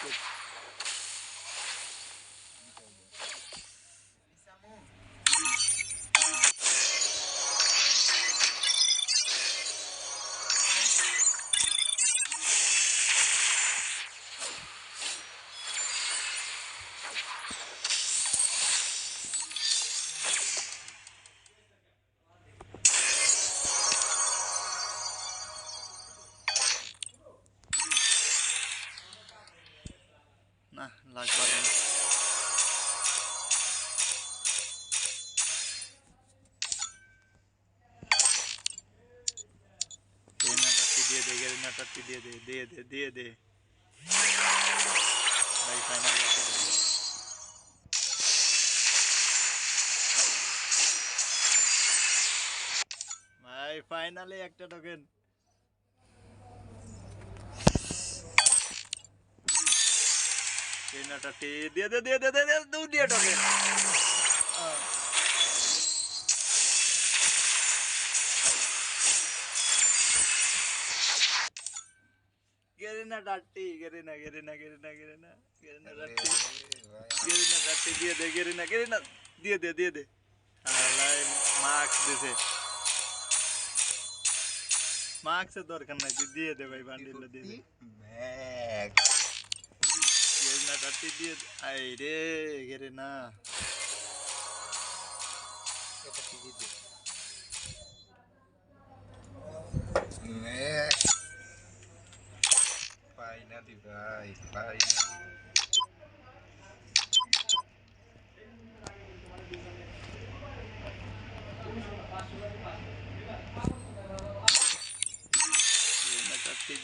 Wicket. না লাগবে না। দিয়ে দে গেরিনাটারটি দিয়ে দে দিয়ে দে দিয়ে দে ভাই ফাইনাল ভাই ফাইনালে একটা টোকেন গেরিনাটারটি দিয়ে দে দিয়ে দে দিয়ে দে দুটিয়া টোকেন গেরিনা ডাট্টি গেরিনা গেরিনা গেরিনা গেরিনা গেরিনা ডাট্টি গেরিনা ডাট্টি দিয়ে দে গেরিনা গেরিনা দিয়ে দে দিয়ে দে আলাই মার্কস দিছে মার্কসের দরকার নাই তুই দিয়ে দে ভাই বান্ডিল দিয়ে দে গেরিনা ডাট্টি দিয়ে দে আই রে গেরিনা এটা কি দিতে পাইনা দি ভাই পাইনা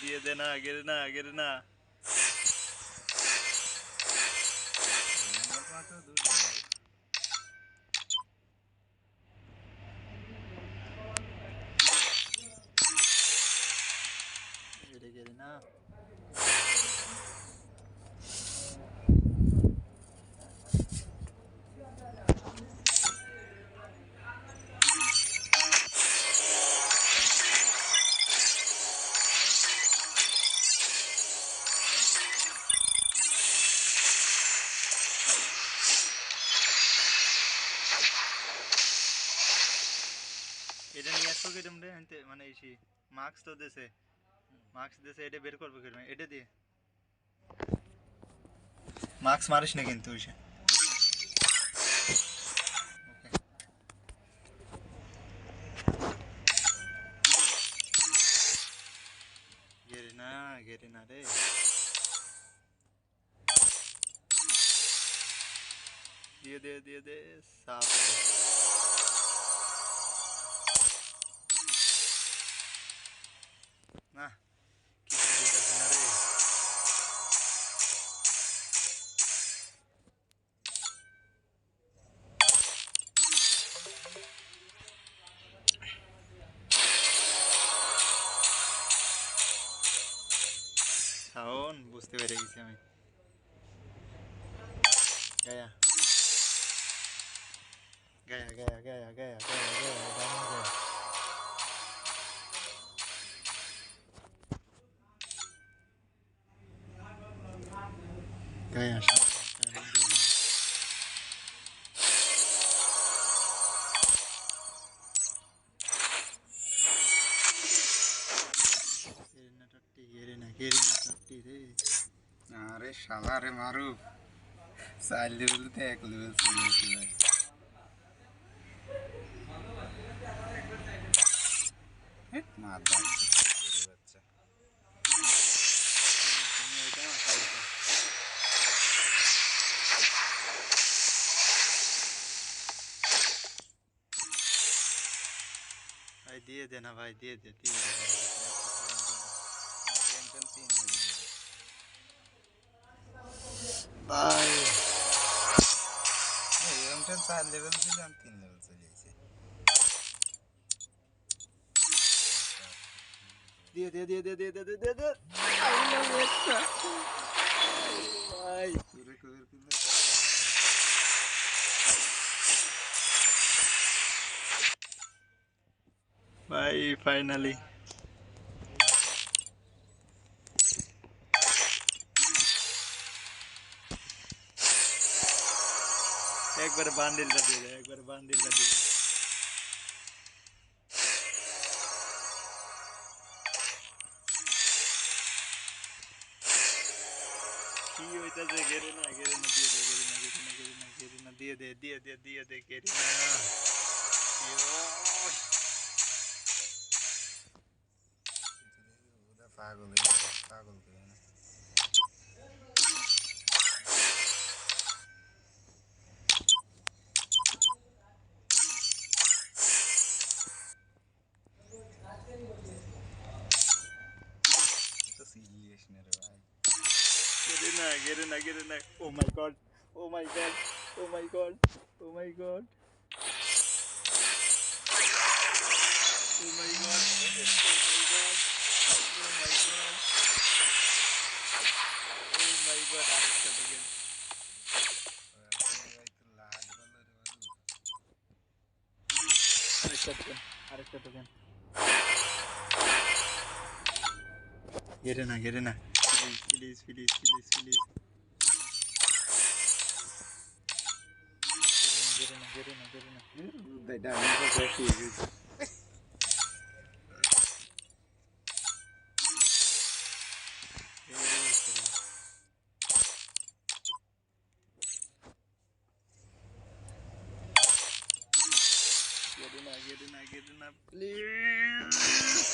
দিয়ে দে না গেরিনা গেরিনা গেরিনা এটা নিয়ে আসো কেটে মানে এসি মার্কস তো দেশে মার্কস দেশে এটা বের করবো কেটে এটা দিয়ে মার্কস মারিস না কিন্তু এসে গেরিনা গেরিনা রে দিয়ে দে দিয়ে দে সাপ না কিছু দিতেছে না রে শাওন বুঝতে পেরে গেছি আমি গায়া গায়া গায়া গায়া গায়া গায়া গায়া গায়া গায়া আরে শালা রে মারু 4 লেভেল তে 1 লেভেল চলে গেছে ভাই মার বাচ্চা ভাই দিয়ে দে না ভাই দিয়ে দে দিয়ে দে ভাই এমটেন 4 লেভেল দিলাম 3 লেভেল চলে গেছে দিয়ে দে দিয়ে দে দিয়ে দে দিয়ে দে ভাই তুই কইর কিলে ভাই ফাইনালি একবারে বান্ডিলটা দিয়ে দে, একবারে বান্ডিলটা দিয়ে দে। কি হইতাছে? গেরে না, গেরে না, দিয়ে দে, গেরে না, গেরে না, গেরে না, গেরে না, দিয়ে দে, দিয়ে দে, দিয়ে দে, গেরে না। ইয়ো, পাগল পাগল করে না তো সিরিয়াস না রে ভাই গেরে না, গেরে না, গেরে না। Oh my God, oh my God, oh my God, oh my God, oh my God, oh my God, oh my God, oh my God, আরেকটা দেখেন। ভাই তো লাগ বলো রে মারু আরেকটা দেখেন, আরেকটা দেখেন। গেরে না, গেরে না। Please, please, please, please, please. গেরে না, গেরে না, গেরে না, গেরে না। এটা আমি তো দেখি এই ছেড়ে দে। গেরে না, গেরে না, গেরে না, please.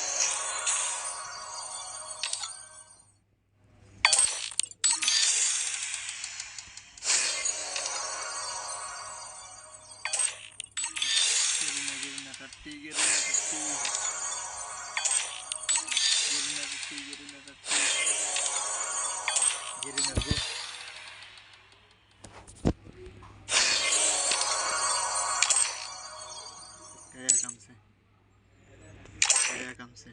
Gerina, gerina, tati, gerina, tati. Gerina, tati, gerina, tati. Gerina, go. Gaya काम से, gaya काम से.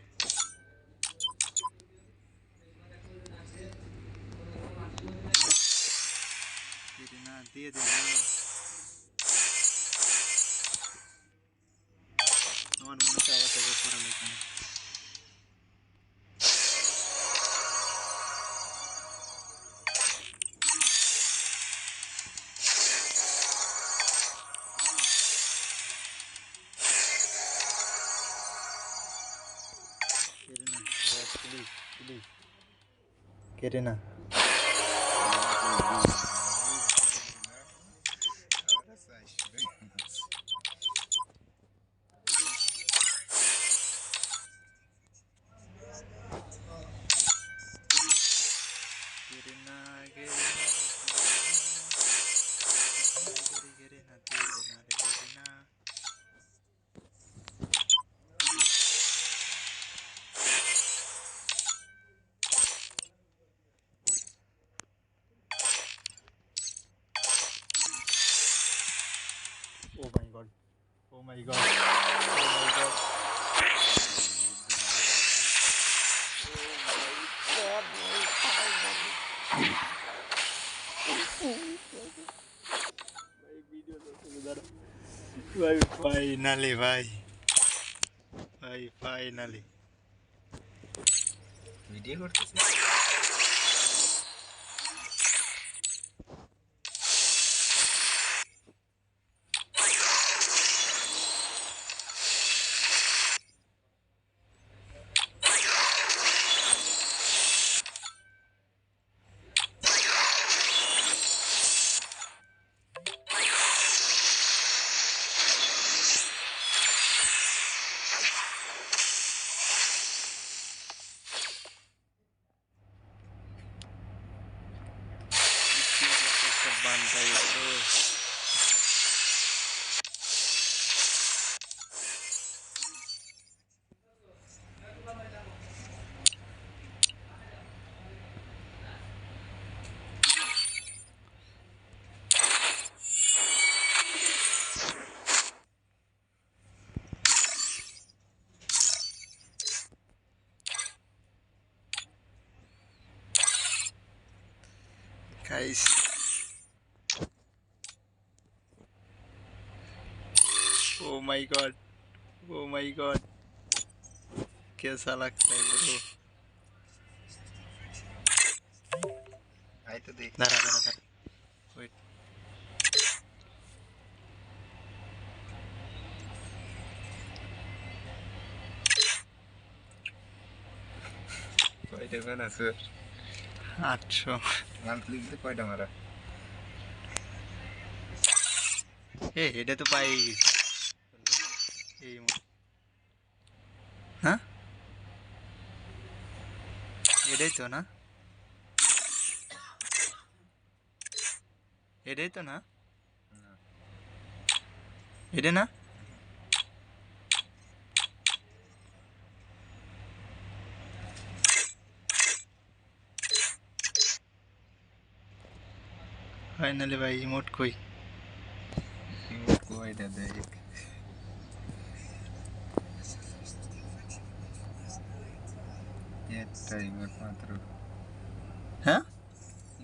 Gerina, দিয়ে দে না. আমার মনে হচ্ছে আবার তোকে পড়ালে এখানে. Gerina, please, please. Gerina. ahora sai Gerina, gerina, gerina, gerina, gerina. Oh my God. Oh my God. Oh my God. ভাই ফাইনালি ভাই ভাই ফাইনালি ভিডিও করতেছি सब बांधता है तो guys oh my god oh my god कैसा लगता है ब्रो আই তো দেখ दारा दारा दारा wait কয়টা ম্যান আছে 800 মান্থলিতে কয়টা মারা এটা তো পাই গেছি এই হ্যাঁ এটাই তো না এটাই তো না এটা না ফাইনালি ভাই ইমোট কই কয়টা দেখ একটা ইমোট মাত্র হ্যাঁ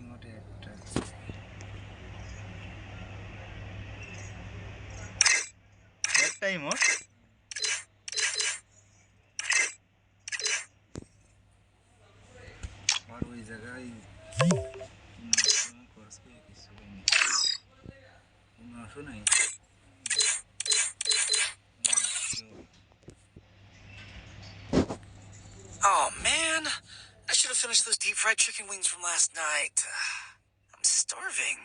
ইমোটে একটা একটা ইমোট আমার ওই জায়গায় খরচ করে কিছু নেই 900 নাই Oh man, I should have finished those deep fried chicken wings from last night. I'm starving.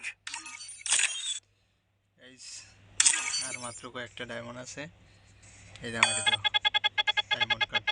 Guys আর মাত্র কয়েকটা ডায়মন্ড আছে এই যে আমাকে দাও ডায়মন্ড কার্ড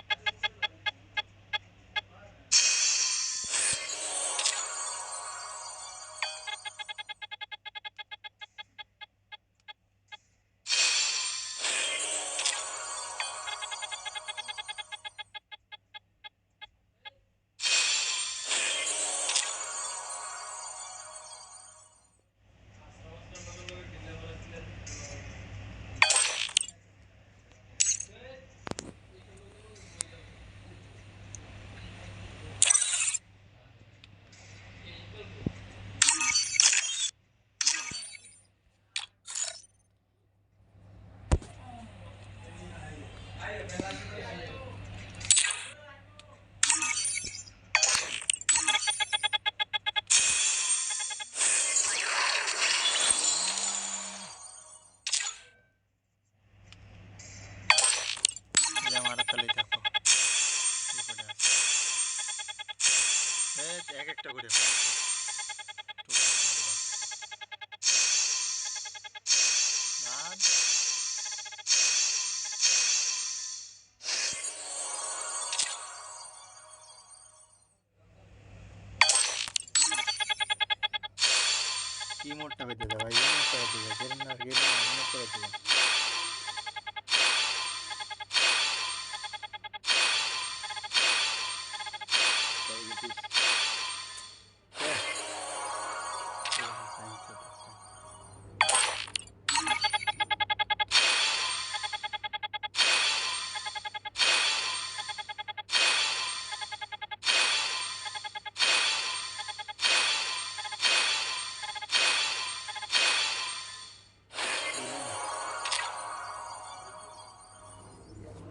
এই যে আমার তালেই থাকো এই করে আছে এক একটা করে ইমোটটা পেতে দাও ভাই ইমোটটা পেতে দাও গেলেন না ইমোটটা পেতে দাও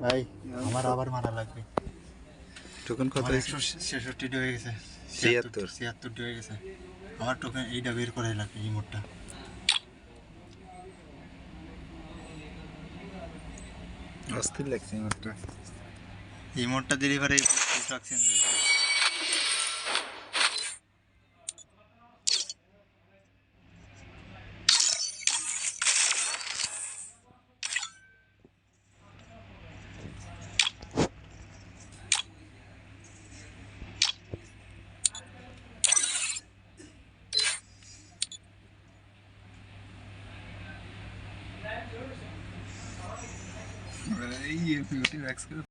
ভাই আমার আবার মারা লাগবে টোকেন কত আমার হয়েছে 166 হয়ে গেছে 76 76 হয়ে গেছে আমার টোকেন এইটা বের করে লাগবে ইমোটটা অস্থির লাগছে ইমোটটা ইমোটটা ডেলিভারি ইনস্ট্রাকশন রয়েছে এই বিউটি ম্যাক্স